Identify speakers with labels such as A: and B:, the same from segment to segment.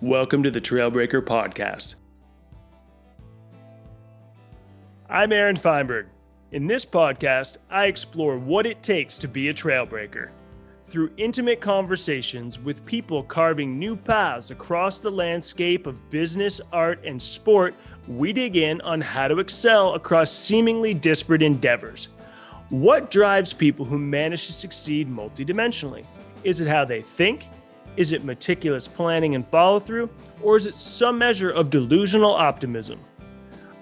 A: Welcome to the Trailbreaker Podcast. I'm Aaron Feinberg. In this podcast, I explore what it takes to be a trailbreaker. Through intimate conversations with people carving new paths across the landscape of business, art, and sport, we dig in on how to excel across seemingly disparate endeavors. What drives people who manage to succeed multidimensionally? Is it how they think? Is it meticulous planning and follow-through? Or is it some measure of delusional optimism?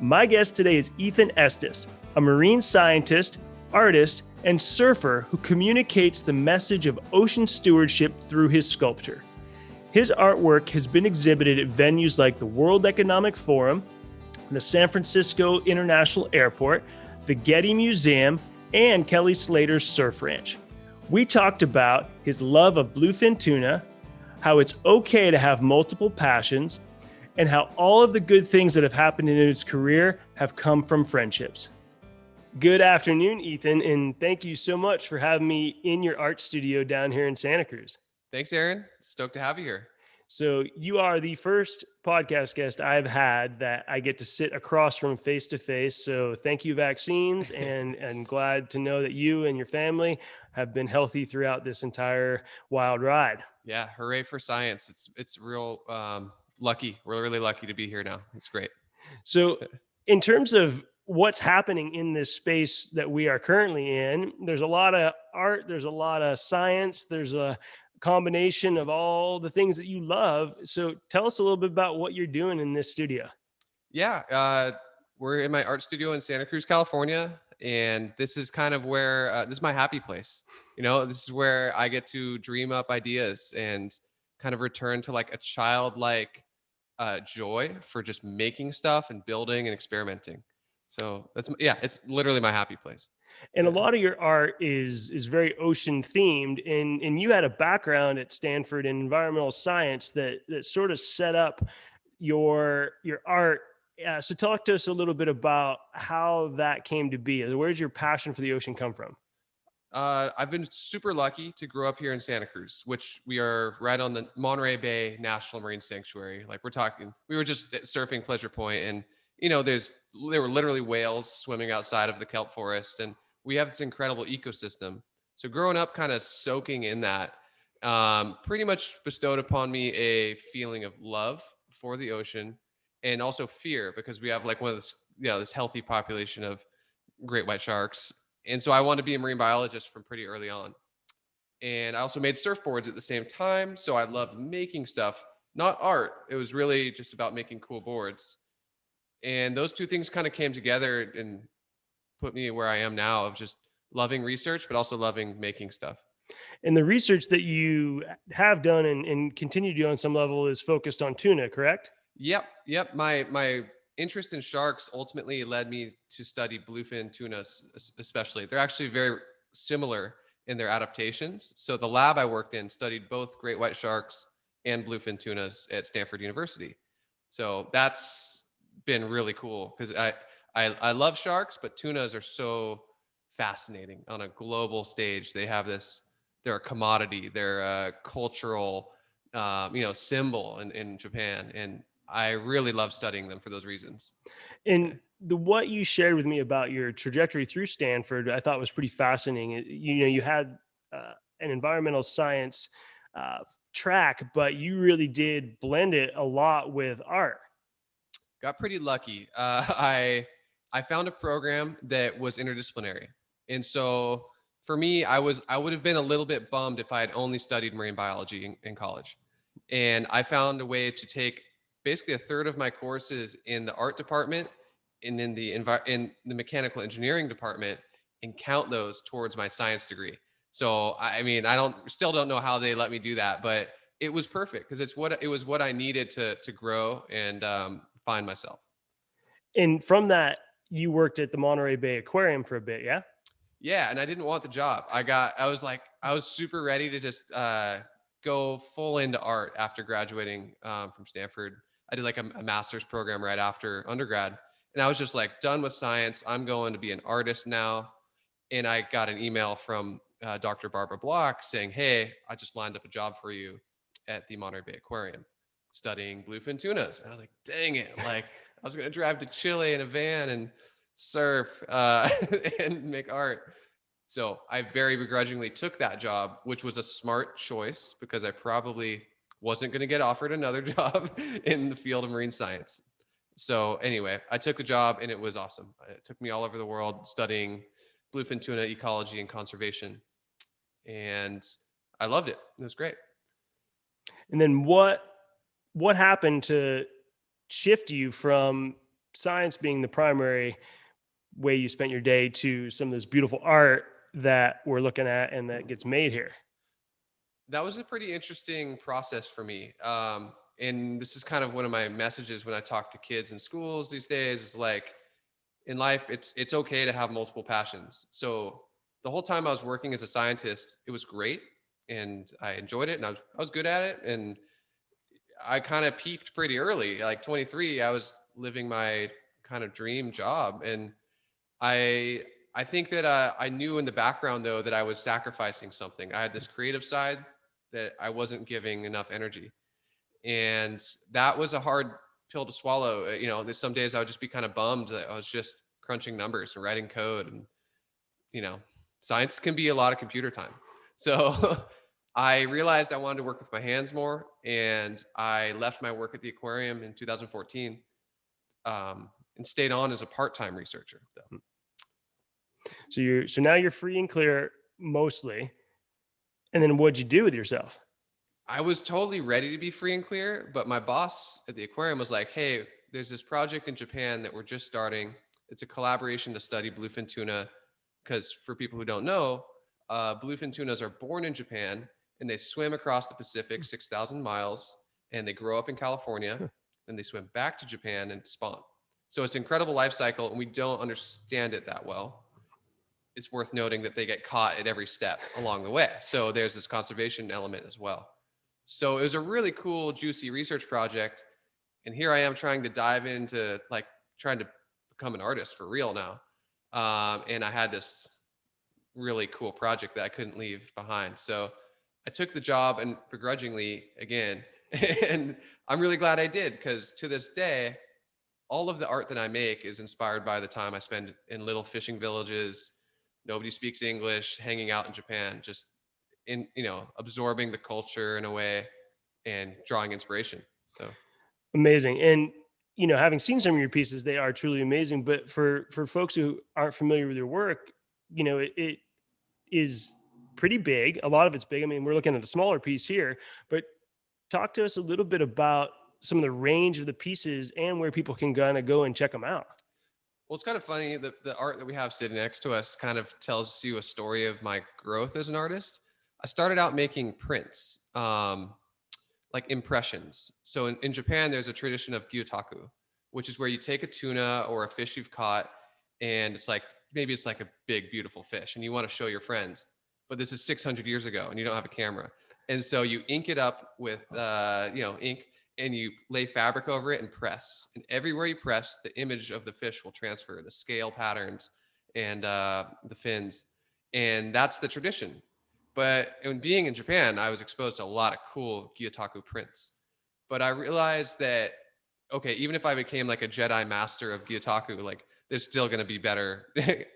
A: My guest today is Ethan Estess, a marine scientist, artist, and surfer who communicates the message of ocean stewardship through his sculpture. His artwork has been exhibited at venues like the World Economic Forum, the San Francisco International Airport, the Getty Museum, and Kelly Slater's Surf Ranch. We talked about his love of bluefin tuna, how it's okay to have multiple passions, and how all of the good things that have happened in his career have come from friendships. Good afternoon, Ethan, and thank you so much for having me in your art studio down here in Santa Cruz.
B: Thanks, Aaron. Stoked to have you here.
A: So you are the first podcast guest I've had that I get to sit across from face to face. So thank you, vaccines, and glad to know that you and your family have been healthy throughout this entire wild ride.
B: Yeah, hooray for science. It's real lucky. We're really lucky to be here now. It's great.
A: So in terms of what's happening in this space that we are currently in, there's a lot of art, there's a lot of science, there's a combination of all the things that you love. So tell us a little bit about what you're doing in this studio.
B: Yeah, we're in my art studio in Santa Cruz, California. And this is kind of where, this is my happy place. You know, this is where I get to dream up ideas and kind of return to like a childlike joy for just making stuff and building and experimenting. So it's literally my happy place.
A: And a lot of your art is very ocean themed, and you had a background at Stanford in environmental science that sort of set up your art. So talk to us a little bit about how that came to be. Where's your passion for the ocean come from?
B: I've been super lucky to grow up here in Santa Cruz, which we are right on the Monterey Bay National Marine Sanctuary. Like we were just at Surfing Pleasure Point, and you know, there were literally whales swimming outside of the kelp forest, and we have this incredible ecosystem. So growing up, kind of soaking in that, pretty much bestowed upon me a feeling of love for the ocean, and also fear, because we have like this healthy population of great white sharks. And so I wanted to be a marine biologist from pretty early on. And I also made surfboards at the same time. So I loved making stuff, not art. It was really just about making cool boards. And those two things kind of came together and put me where I am now, of just loving research, but also loving making stuff.
A: And the research that you have done and continue to do on some level is focused on tuna, correct?
B: Yep. My interest in sharks ultimately led me to study bluefin tuna especially. They're actually very similar in their adaptations. So the lab I worked in studied both great white sharks and bluefin tunas at Stanford University. So that's been really cool, because I love sharks, but tunas are so fascinating on a global stage. They're a commodity. They're a cultural, symbol in Japan. And I really love studying them for those reasons.
A: And what you shared with me about your trajectory through Stanford, I thought was pretty fascinating. You had an environmental science track, but you really did blend it a lot with art.
B: Got pretty lucky. I found a program that was interdisciplinary. And so for me, I would have been a little bit bummed if I had only studied marine biology in college. And I found a way to take basically a third of my courses in the art department and in the mechanical engineering department, and count those towards my science degree. So I mean, still don't know how they let me do that, but it was perfect, because it was what I needed to grow and find myself.
A: And from that, you worked at the Monterey Bay Aquarium for a bit, yeah?
B: Yeah, and I didn't want the job. I was super ready to just go full into art after graduating from Stanford. I did like a master's program right after undergrad, and I was just like done with science. I'm going to be an artist now. And I got an email from Dr. Barbara Block saying, "Hey, I just lined up a job for you at the Monterey Bay Aquarium." studying bluefin tunas. And I was like, dang it. Like I was going to drive to Chile in a van and surf and make art. So I very begrudgingly took that job, which was a smart choice because I probably wasn't going to get offered another job in the field of marine science. So anyway, I took the job and it was awesome. It took me all over the world studying bluefin tuna ecology and conservation. And I loved it. It was great.
A: And then what happened to shift you from science being the primary way you spent your day to some of this beautiful art that we're looking at and that gets made here?
B: That was a pretty interesting process for me. And this is kind of one of my messages when I talk to kids in schools these days is like, in life, it's okay to have multiple passions. So the whole time I was working as a scientist, it was great and I enjoyed it and I was good at it. And I kind of peaked pretty early, like 23, I was living my kind of dream job. And I think that I knew in the background though that I was sacrificing something. I had this creative side that I wasn't giving enough energy, and that was a hard pill to swallow. You know, there's some days I would just be kind of bummed that I was just crunching numbers and writing code, and you know, science can be a lot of computer time. So I realized I wanted to work with my hands more, and I left my work at the aquarium in 2014 and stayed on as a part-time researcher though.
A: So now you're free and clear mostly. And then what'd you do with yourself?
B: I was totally ready to be free and clear, but my boss at the aquarium was like, hey, there's this project in Japan that we're just starting. It's a collaboration to study bluefin tuna. Because for people who don't know, bluefin tunas are born in Japan and they swim across the Pacific 6,000 miles and they grow up in California and they swim back to Japan and spawn. So it's an incredible life cycle and we don't understand it that well. It's worth noting that they get caught at every step along the way. So there's this conservation element as well. So it was a really cool, juicy research project. And here I am trying to dive into like trying to become an artist for real now. And I had this really cool project that I couldn't leave behind. So I took the job and begrudgingly again, and I'm really glad I did because to this day, all of the art that I make is inspired by the time I spend in little fishing villages. Nobody speaks English, hanging out in Japan, just in, you know, absorbing the culture in a way and drawing inspiration. So
A: Amazing. And having seen some of your pieces, they are truly amazing. But for folks who aren't familiar with your work, it is pretty big. A lot of it's big. I mean, we're looking at a smaller piece here, but talk to us a little bit about some of the range of the pieces and where people can kind of go and check them out.
B: well, it's kind of funny that the art that we have sitting next to us kind of tells you a story of my growth as an artist. I started out making prints, like impressions. So in Japan, there's a tradition of gyotaku, which is where you take a tuna or a fish you've caught, and it's like maybe it's like a big, beautiful fish, and you want to show your friends. But this is 600 years ago, and you don't have a camera, and so you ink it up with ink, and you lay fabric over it and press. And everywhere you press, the image of the fish will transfer, the scale patterns and the fins, and that's the tradition. But in being in Japan, I was exposed to a lot of cool gyotaku prints. But I realized that, okay, even if I became like a Jedi master of gyotaku, like there's still going to be better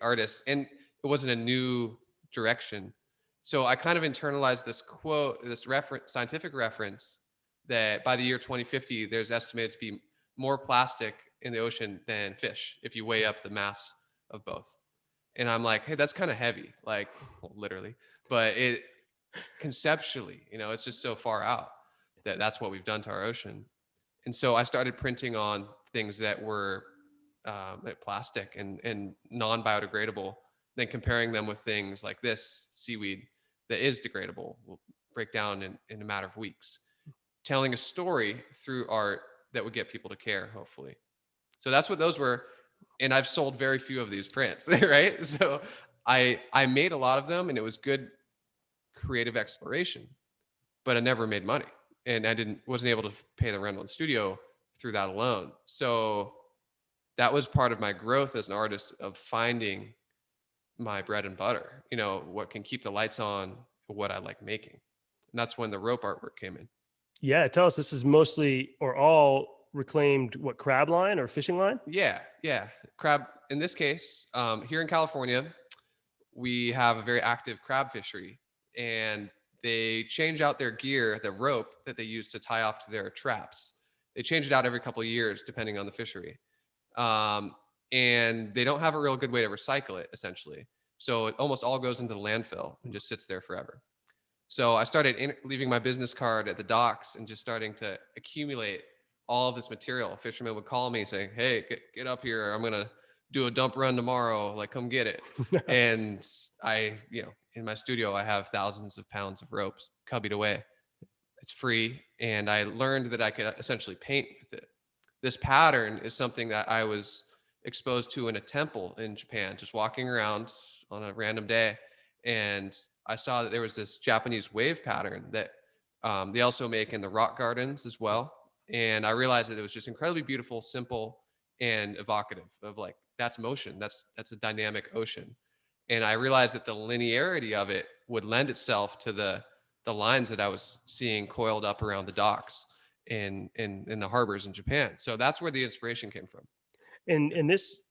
B: artists. And it wasn't a new direction. So I kind of internalized this quote, this scientific reference that by the year 2050, there's estimated to be more plastic in the ocean than fish if you weigh up the mass of both. And I'm like, hey, that's kind of heavy, like well, literally, but it conceptually, it's just so far out that that's what we've done to our ocean. And so I started printing on things that were like plastic and non-biodegradable, then comparing them with things like this seaweed that is degradable, will break down in a matter of weeks, telling a story through art that would get people to care, hopefully. So that's what those were. And I've sold very few of these prints, right? So I made a lot of them and it was good creative exploration, but I never made money. And I wasn't able to pay the rent on the studio through that alone. So that was part of my growth as an artist, of finding my bread and butter, what can keep the lights on, what I like making. And that's when the rope artwork came in.
A: Yeah, tell us, this is mostly or all reclaimed, what, crab line or fishing line?
B: Yeah, yeah. Crab, in this case, here in California, we have a very active crab fishery, and they change out their gear, the rope that they use to tie off to their traps. They change it out every couple of years, depending on the fishery. Um, and they don't have a real good way to recycle it, essentially. So it almost all goes into the landfill and just sits there forever. So I started leaving my business card at the docks and just starting to accumulate all of this material. Fishermen would call me saying, "Hey, get up here. I'm going to do a dump run tomorrow. Like, come get it." And I, in my studio, I have thousands of pounds of ropes cubbied away. It's free. And I learned that I could essentially paint with it. This pattern is something that I was exposed to in a temple in Japan, just walking around on a random day. And I saw that there was this Japanese wave pattern that they also make in the rock gardens as well. And I realized that it was just incredibly beautiful, simple, and evocative of like, that's motion. That's a dynamic ocean. And I realized that the linearity of it would lend itself to the lines that I was seeing coiled up around the docks in the harbors in Japan. So that's where the inspiration came from.
A: And this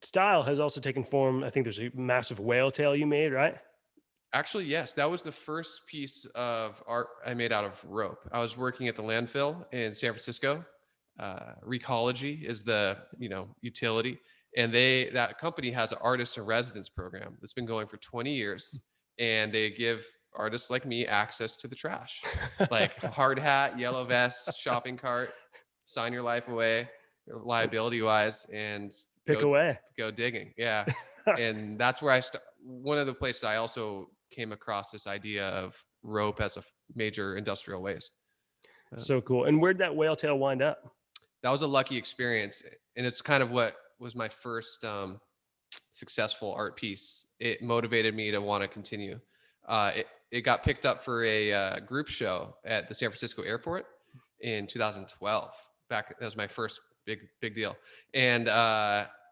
A: style has also taken form. I think there's a massive whale tail you made, right?
B: Actually, yes, that was the first piece of art I made out of rope. I was working at the landfill in San Francisco. Recology is the utility, and that company has an artist in residence program that's been going for 20 years, and they give artists like me access to the trash, like hard hat, yellow vest, shopping cart, sign your life away, liability wise, and
A: Pick away.
B: go digging. Yeah. And that's where one of the places I also came across this idea of rope as a major industrial waste.
A: So cool. And where'd that whale tail wind up?
B: That was a lucky experience. And it's kind of what was my first successful art piece. It motivated me to want to continue. It got picked up for a group show at the San Francisco airport in 2012. That was my first big deal. And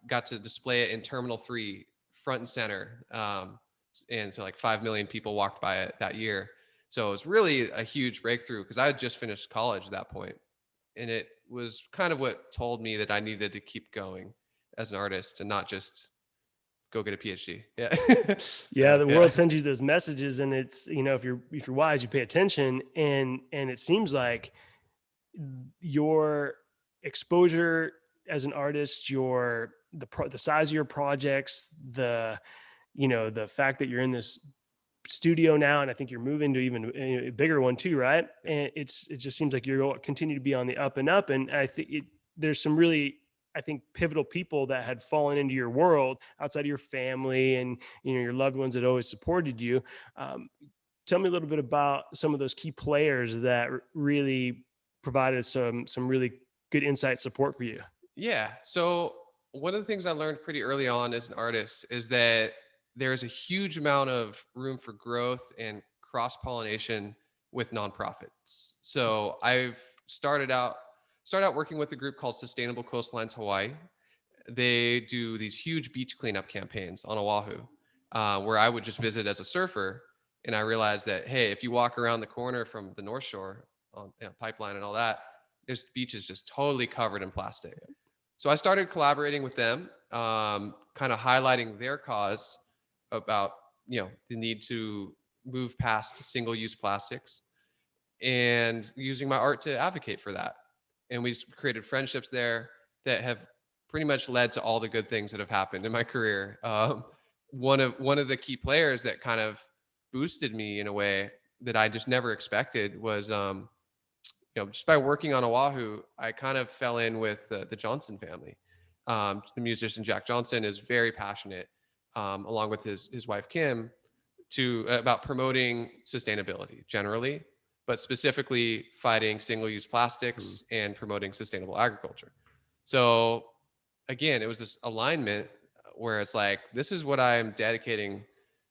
B: got to display it in Terminal 3 front and center. And so like 5 million people walked by it that year. So it was really a huge breakthrough because I had just finished college at that point. And it was kind of what told me that I needed to keep going as an artist and not just go get a PhD. Yeah.
A: Yeah. The world sends you those messages, and it's, if you're wise, you pay attention. And it seems like your exposure as an artist, the size of your projects, the fact that you're in this studio now, and I think you're moving to even a bigger one too, right? And it just seems like you're continue to be on the up and up. And I think there's some really, I think, pivotal people that had fallen into your world outside of your family and your loved ones that always supported you. Tell me a little bit about some of those key players that really provided some really good insight support for you.
B: Yeah. So one of the things I learned pretty early on as an artist is that there's a huge amount of room for growth and cross-pollination with nonprofits. So I've started out working with a group called Sustainable Coastlines Hawaii. They do these huge beach cleanup campaigns on Oahu, where I would just visit as a surfer. And I realized that, hey, if you walk around the corner from the North Shore on Pipeline and all that, there's beaches just totally covered in plastic. So I started collaborating with them, kind of highlighting their cause about, the need to move past single-use plastics and using my art to advocate for that. And we created friendships there that have pretty much led to all the good things that have happened in my career. One of the key players that kind of boosted me in a way that I just never expected was, just by working on Oahu, I kind of fell in with the Johnson family. The musician Jack Johnson is very passionate, along with his wife Kim, about promoting sustainability generally, but specifically fighting single-use plastics and promoting sustainable agriculture. So again, it was this alignment where it's like, this is what I'm dedicating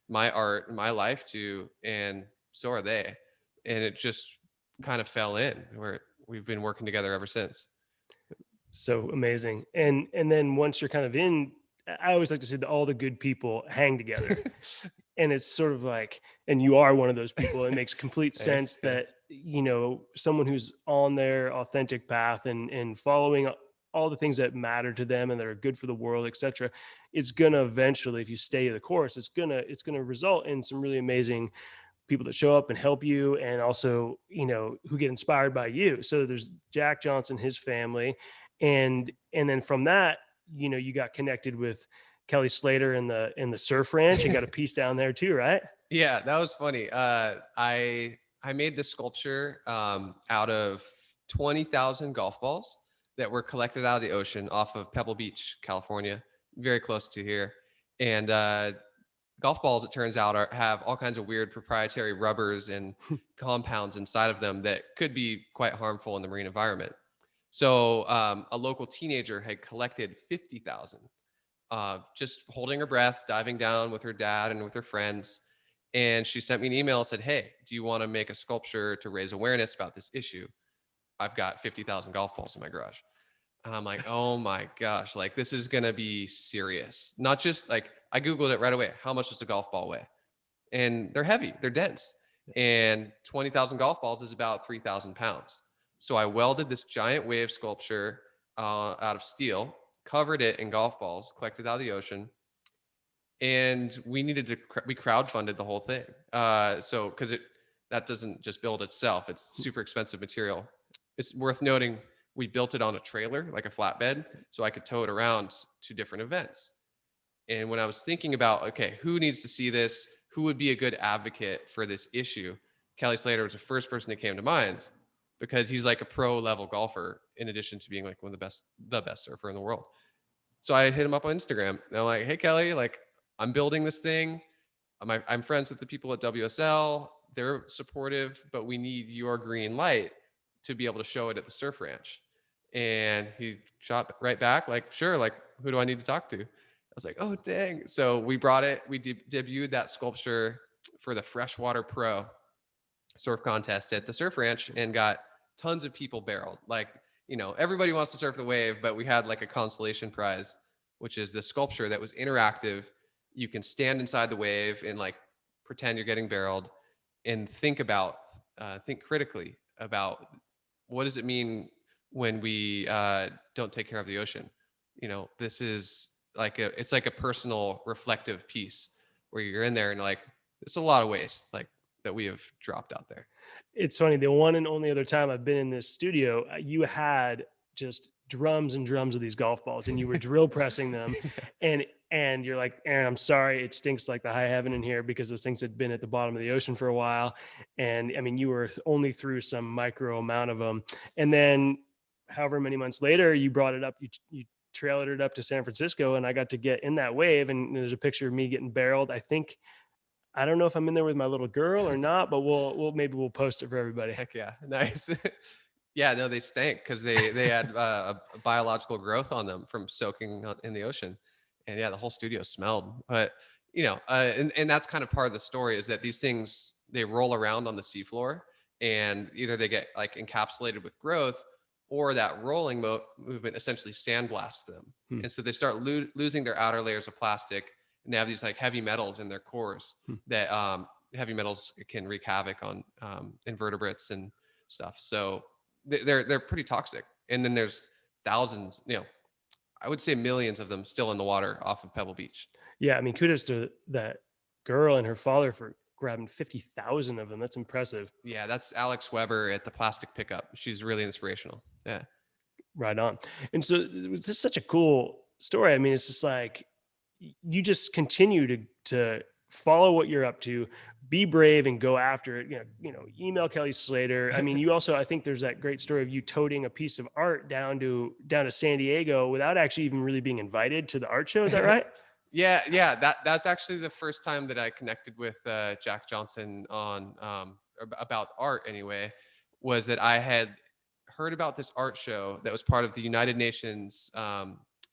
B: my art and my life to, and so are they. And it just kind of fell in where we've been working together ever since.
A: So amazing. And then once you're kind of in, I always like to say that all the good people hang together. And it's sort of like, and you are one of those people. It makes complete sense that someone who's on their authentic path and following all the things that matter to them and that are good for the world, etc., it's gonna eventually, if you stay the course, it's gonna result in some really amazing people that show up and help you, and also who get inspired by you. So there's Jack Johnson, his family, and then from that, you got connected with Kelly Slater in the surf ranch and got a piece down there too, right?
B: Yeah, that was funny. I made this sculpture out of 20,000 golf balls that were collected out of the ocean off of Pebble Beach, California, very close to here. And golf balls, it turns out, have all kinds of weird proprietary rubbers and compounds inside of them that could be quite harmful in the marine environment. So a local teenager had collected 50,000, just holding her breath, diving down with her dad and with her friends. And she sent me an email and said, "Hey, do you want to make a sculpture to raise awareness about this issue? I've got 50,000 golf balls in my garage." And I'm like, oh my gosh, like this is going to be serious. Not just like, I Googled it right away. How much does a golf ball weigh? And they're heavy, they're dense. And 20,000 golf balls is about 3,000 pounds. So I welded this giant wave sculpture out of steel, covered it in golf balls, collected out of the ocean. And we crowdfunded the whole thing. So, cause that doesn't just build itself. It's super expensive material. It's worth noting, we built it on a trailer, like a flatbed, so I could tow it around to different events. And when I was thinking about, okay, who needs to see this? Who would be a good advocate for this issue? Kelly Slater was the first person that came to mind, because he's like a pro level golfer in addition to being like one of the best surfer in the world. So I hit him up on Instagram and I'm like, "Hey Kelly, like I'm building this thing. I'm friends with the people at WSL. They're supportive, but we need your green light to be able to show it at the surf ranch." And he shot right back like, "Sure, like who do I need to talk to?" I was like, "Oh, dang." So we brought it, we debuted that sculpture for the Freshwater Pro surf contest at the surf ranch and got tons of people barreled. Like, everybody wants to surf the wave, but we had like a consolation prize, which is the sculpture that was interactive. You can stand inside the wave and like pretend you're getting barreled and think critically about what does it mean when we don't take care of the ocean. This is like it's like a personal reflective piece where you're in there and like, it's a lot of waste like that we have dropped out there.
A: It's funny. The one and only other time I've been in this studio, you had just drums and drums of these golf balls, and you were drill pressing them, and you're like, "Aaron, I'm sorry, it stinks like the high heaven in here because those things had been at the bottom of the ocean for a while." And I mean, you were only through some micro amount of them, and then however many months later, you brought it up. You trailered it up to San Francisco, and I got to get in that wave, and there's a picture of me getting barreled. I don't know if I'm in there with my little girl or not, but maybe we'll post it for everybody.
B: Heck yeah. Nice. Yeah, no, they stank because they had a biological growth on them from soaking in the ocean. And yeah, the whole studio smelled. But, and that's kind of part of the story, is that these things, they roll around on the seafloor and either they get like encapsulated with growth, or that rolling movement essentially sandblasts them. And so they start losing their outer layers of plastic, and they have these like heavy metals in their cores that heavy metals can wreak havoc on invertebrates and stuff. So they're pretty toxic. And then there's thousands, I would say millions of them still in the water off of Pebble Beach.
A: Yeah, I mean, kudos to that girl and her father for grabbing 50,000 of them. That's impressive.
B: Yeah, that's Alex Weber at the Plastic Pickup. She's really inspirational. Yeah.
A: Right on. And so it was just such a cool story. I mean, it's just like, you just continue to follow what you're up to, be brave and go after it. Email Kelly Slater. I mean, you also, I think there's that great story of you toting a piece of art down to San Diego without actually even really being invited to the art show. Is that right?
B: Yeah. That's actually the first time that I connected with Jack Johnson on about art anyway, was that I had heard about this art show that was part of the United Nations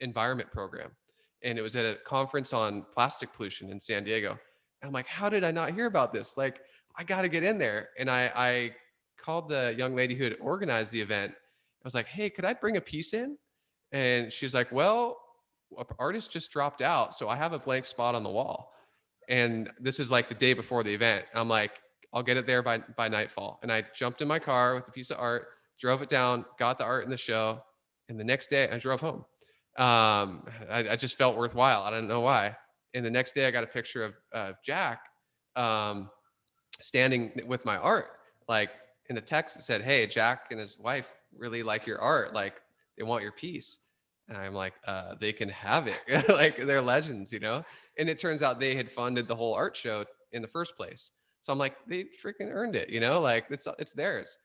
B: environment program. And it was at a conference on plastic pollution in San Diego. And I'm like, how did I not hear about this? Like, I got to get in there. And I called the young lady who had organized the event. I was like, "Hey, could I bring a piece in?" And she's like, "Well, an artist just dropped out, so I have a blank spot on the wall." And this is like the day before the event. I'm like, I'll get it there by nightfall. And I jumped in my car with a piece of art, drove it down, got the art in the show. And the next day I drove home. I just felt worthwhile. I don't know why. And the next day I got a picture of Jack um, standing with my art, like in a text that said, "Hey, Jack and his wife really like your art. Like they want your piece." And I'm like, they can have it. Like they're legends, you know? And it turns out they had funded the whole art show in the first place. So I'm like, they freaking earned it, you know? Like it's theirs.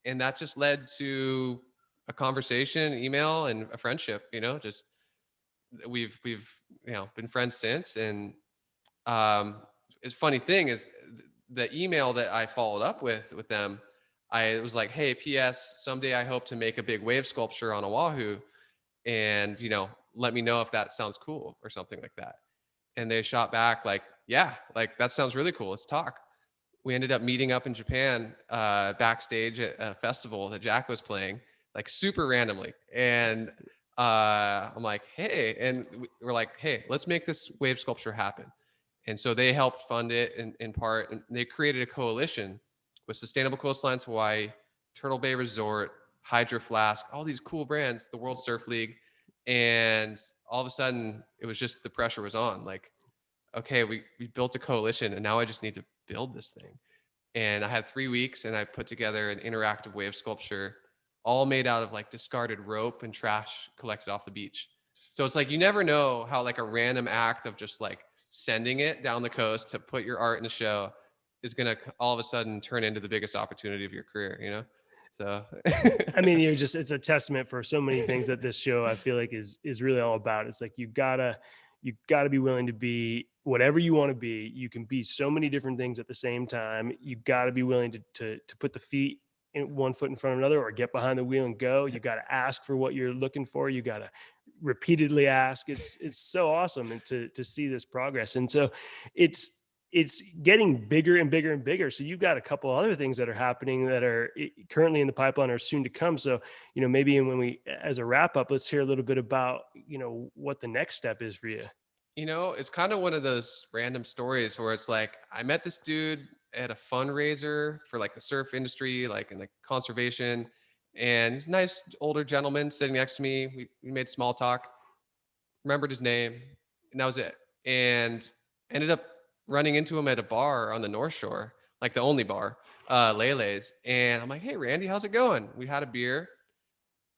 B: And that just led to a conversation, email, and a friendship, you know, just we've been friends since. And it's funny thing is the email that I followed up with them, I was like, "Hey, PS, someday I hope to make a big wave sculpture on Oahu, and let me know if that sounds cool," or something like that. And they shot back like, "Yeah, like that sounds really cool. Let's talk." We ended up meeting up in Japan, backstage at a festival that Jack was playing, like super randomly. And I'm like, "Hey," and we're like, "Hey, let's make this wave sculpture happen." And so they helped fund it in part, and they created a coalition with Sustainable Coastlines Hawaii, Turtle Bay Resort, Hydro Flask, all these cool brands, the World Surf League. And all of a sudden it was just, the pressure was on, like, okay, we built a coalition and now I just need to build this thing. And I had 3 weeks and I put together an interactive wave sculpture, all made out of like discarded rope and trash collected off the beach. So it's like, you never know how like a random act of just like sending it down the coast to put your art in a show is going to all of a sudden turn into the biggest opportunity of your career, you know? So
A: I mean, it's a testament for so many things that this show, I feel like, is really all about. It's like you gotta be willing to be whatever you want to be. You can be so many different things at the same time. You gotta be willing to put the feet in one foot in front of another, or get behind the wheel and go. You gotta ask for what you're looking for. You gotta repeatedly ask. It's so awesome, and to see this progress. And so it's getting bigger and bigger and bigger. So you've got a couple other things that are happening that are currently in the pipeline or soon to come. So, maybe when we, as a wrap up, let's hear a little bit about, what the next step is for you.
B: It's kind of one of those random stories where it's like, I met this dude at a fundraiser for like the surf industry, like in the conservation, and he's a nice older gentleman sitting next to me. We made small talk, remembered his name, and that was it. And ended up running into him at a bar on the North Shore, like the only bar, Lele's. And I'm like, "Hey, Randy, how's it going?" We had a beer,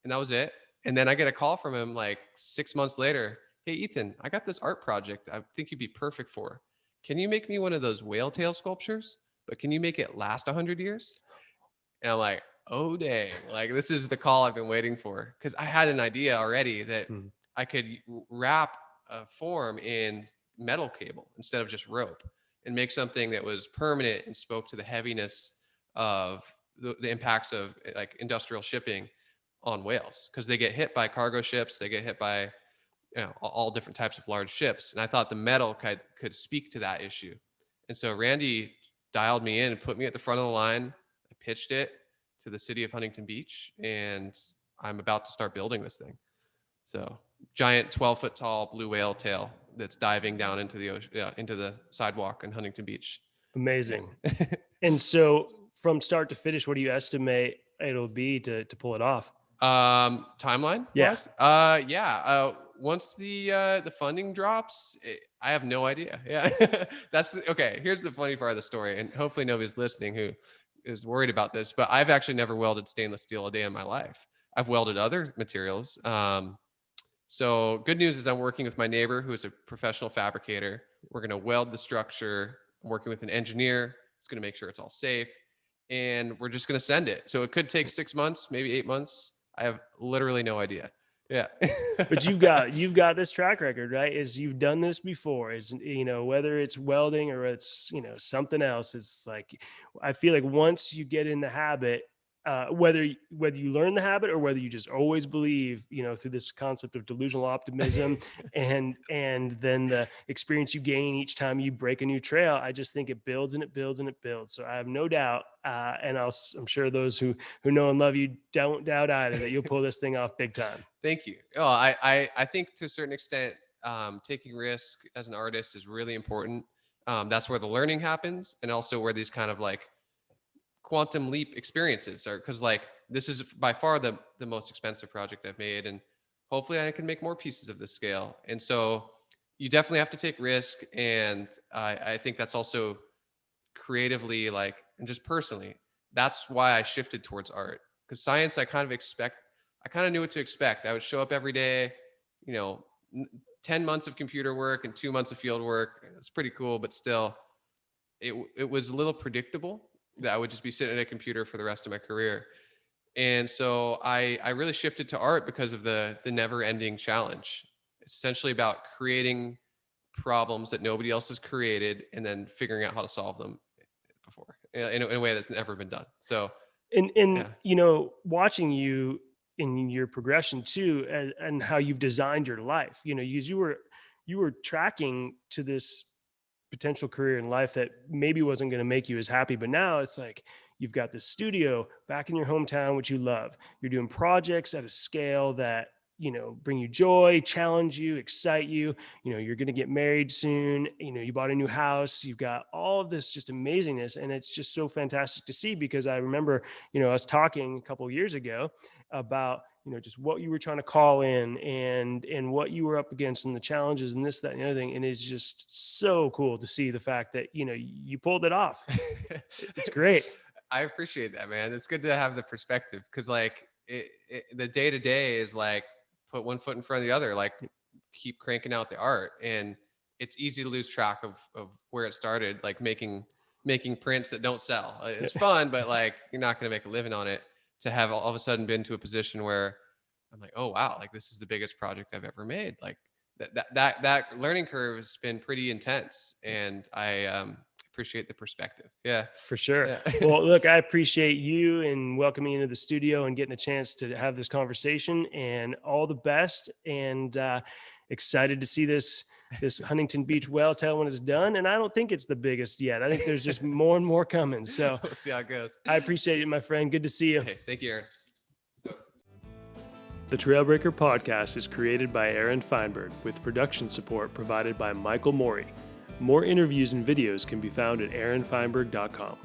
B: and that was it. And then I get a call from him like 6 months later. "Hey, Ethan, I got this art project I think you'd be perfect for. Can you make me one of those whale tail sculptures? But can you make it last 100 years?" And I'm like, "Oh, dang. Like, this is the call I've been waiting for." Because I had an idea already that
A: Mhm.
B: I could wrap a form in metal cable instead of just rope, and make something that was permanent and spoke to the heaviness of the impacts of like industrial shipping on whales, because they get hit by cargo ships, they get hit by all different types of large ships. And I thought the metal could speak to that issue. And so Randy dialed me in and put me at the front of the line. I pitched it to the city of Huntington Beach, and I'm about to start building this thing. So giant 12-foot tall blue whale tail that's diving down into the ocean, into the sidewalk in Huntington Beach.
A: Amazing. And so from start to finish, what do you estimate it'll be to pull it off?
B: Timeline
A: Yeah.
B: wise, once the funding drops, I have no idea. Yeah. Okay. Here's the funny part of the story, and hopefully nobody's listening who is worried about this, but I've actually never welded stainless steel a day in my life. I've welded other materials. So good news is I'm working with my neighbor who is a professional fabricator. We're going to weld the structure. I'm working with an engineer who's going to make sure it's all safe, and we're just going to send it. So it could take 6 months, maybe 8 months. I have literally no idea. Yeah.
A: But you've got this track record, right? Is you've done this before. Is, whether it's welding or it's, something else. It's like, I feel like once you get in the habit, whether you learn the habit or whether you just always believe, through this concept of delusional optimism, and then the experience you gain each time you break a new trail, I just think it builds and it builds and it builds. So I have no doubt, and I'm sure those who know and love you don't doubt either, that you'll pull this thing off big time.
B: Thank you. Oh, I think to a certain extent, taking risk as an artist is really important. That's where the learning happens, and also where these kind of like quantum leap experiences are, because like this is by far the most expensive project I've made, and hopefully I can make more pieces of this scale. And so you definitely have to take risk, and I think that's also creatively, like, and just personally, that's why I shifted towards art. Because science, I kind of knew what to expect. I would show up every day, you know, 10 months of computer work and 2 months of field work. It's pretty cool, but still it was a little predictable that I would just be sitting at a computer for the rest of my career. And so I really shifted to art because of the never ending challenge. It's essentially about creating problems that nobody else has created and then figuring out how to solve them before in a way that's never been done. So,
A: And
B: yeah.
A: you know, watching you in your progression too, and how you've designed your life, you know, you were tracking to this potential career in life that maybe wasn't going to make you as happy, but now it's like you've got this studio back in your hometown, which you love. You're doing projects at a scale that, you know, bring you joy, challenge you, excite you. You know, you're going to get married soon. You know, you bought a new house. You've got all of this just amazingness, and it's just so fantastic to see, because I remember, you know, us talking a couple of years ago about, you know, just what you were trying to call in, and what you were up against, and the challenges, and this, that, and the other thing. And it's just so cool to see the fact that, you know, you pulled it off. It's great.
B: I appreciate that, man. It's good to have the perspective, because like the day to day is like put one foot in front of the other, like keep cranking out the art. And it's easy to lose track of where it started, like making prints that don't sell. It's fun, but like you're not going to make a living on it. To have all of a sudden been to a position where I'm like, oh wow, like this is the biggest project I've ever made. Like that learning curve has been pretty intense, and I appreciate the perspective. Yeah,
A: For sure.
B: yeah.
A: Well, look, I appreciate you and welcoming you into the studio and getting a chance to have this conversation, and all the best, and excited to see this Huntington Beach whale tail when it's done. And I don't think it's the biggest yet. I think there's just more and more coming. So
B: We'll see how it goes.
A: I appreciate it, my friend. Good to see you.
B: Hey, thank you, Aaron.
A: The Trailbreaker podcast is created by Aaron Feinberg, with production support provided by Michael Morey. More interviews and videos can be found at aaronfeinberg.com.